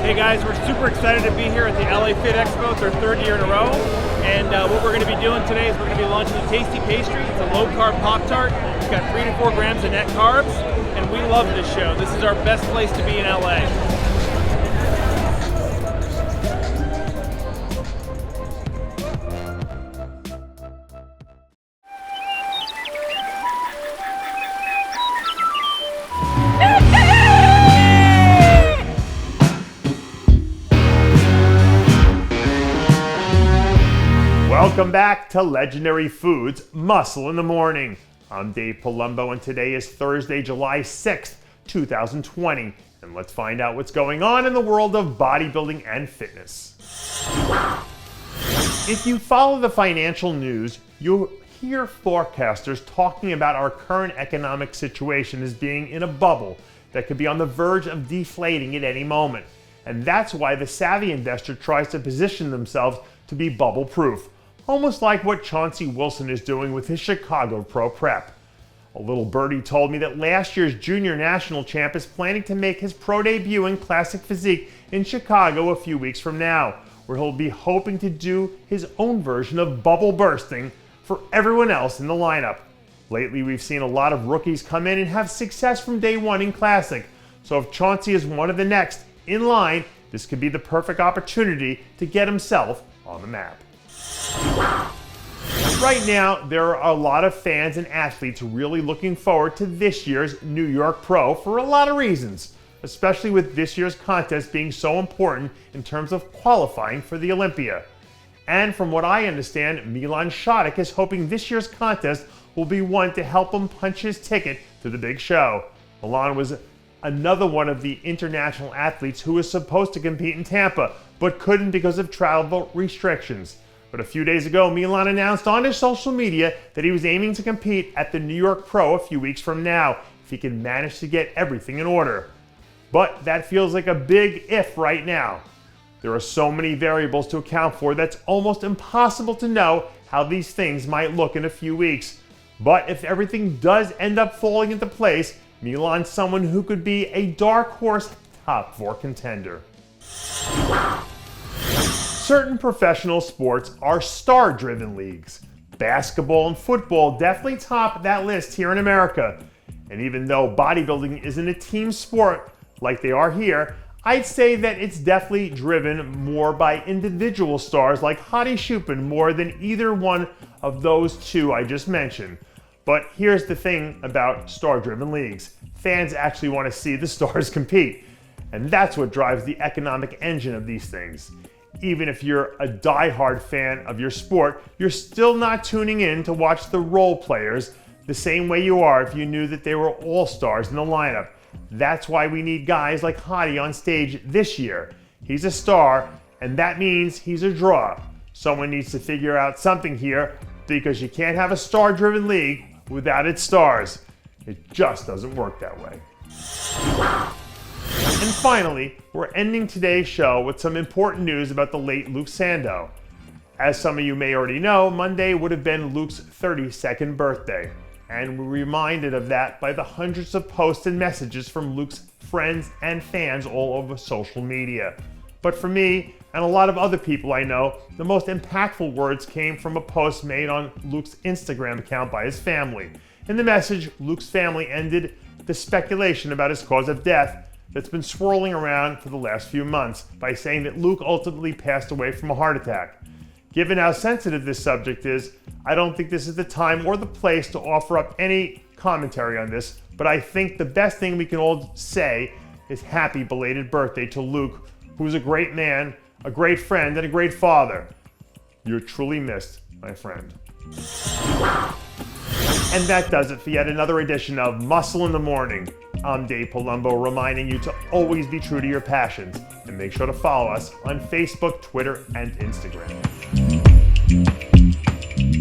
Hey guys, we're super excited to be here at the LA Fit Expo. It's our third year in a row. And what we're going to be doing today is we're going to be launching the Tasty Pastry. It's a low-carb Pop-Tart. It's got 3 to 4 grams of net carbs. And we love this show. This is our best place to be in LA. Welcome back to Legendary Foods, Muscle in the Morning. I'm Dave Palumbo, and today is Thursday, July 6th, 2020. And let's find out what's going on in the world of bodybuilding and fitness. If you follow the financial news, you'll hear forecasters talking about our current economic situation as being in a bubble that could be on the verge of deflating at any moment. And that's why the savvy investor tries to position themselves to be bubble-proof. Almost like what Chauncey Wilson is doing with his Chicago Pro Prep. A little birdie told me that last year's junior national champ is planning to make his pro debut in Classic Physique in Chicago a few weeks from now, where he'll be hoping to do his own version of bubble bursting for everyone else in the lineup. Lately, we've seen a lot of rookies come in and have success from day one in Classic, so if Chauncey is one of the next in line, this could be the perfect opportunity to get himself on the map. Right now, there are a lot of fans and athletes really looking forward to this year's New York Pro for a lot of reasons, especially with this year's contest being so important in terms of qualifying for the Olympia. And from what I understand, Milan Sadek is hoping this year's contest will be one to help him punch his ticket to the big show. Milan was another one of the international athletes who was supposed to compete in Tampa, but couldn't because of travel restrictions. But a few days ago, Milan announced on his social media that he was aiming to compete at the New York Pro a few weeks from now, if he can manage to get everything in order. But that feels like a big if right now. There are so many variables to account for that's almost impossible to know how these things might look in a few weeks. But if everything does end up falling into place, Milan's someone who could be a dark horse top 4 contender. Certain professional sports are star-driven leagues. Basketball and football definitely top that list here in America. And even though bodybuilding isn't a team sport like they are here, I'd say that it's definitely driven more by individual stars like Hadi Choopan more than either one of those two I just mentioned. But here's the thing about star-driven leagues. Fans actually want to see the stars compete. And that's what drives the economic engine of these things. Even if you're a die-hard fan of your sport, you're still not tuning in to watch the role players the same way you are if you knew that they were all stars in the lineup. That's why we need guys like Hadi on stage this year. He's a star, and that means he's a draw. Someone needs to figure out something here, because you can't have a star-driven league without its stars. It just doesn't work that way. And finally, we're ending today's show with some important news about the late Luke Sandoe. As some of you may already know, Monday would have been Luke's 32nd birthday, and we're reminded of that by the hundreds of posts and messages from Luke's friends and fans all over social media. But for me, and a lot of other people I know, the most impactful words came from a post made on Luke's Instagram account by his family. In the message, Luke's family ended the speculation about his cause of death that's been swirling around for the last few months by saying that Luke ultimately passed away from a heart attack. Given how sensitive this subject is, I don't think this is the time or the place to offer up any commentary on this, but I think the best thing we can all say is happy belated birthday to Luke, who's a great man, a great friend, and a great father. You're truly missed, my friend. And that does it for yet another edition of Muscle in the Morning. I'm Dave Palumbo, reminding you to always be true to your passions, and make sure to follow us on Facebook, Twitter, and Instagram.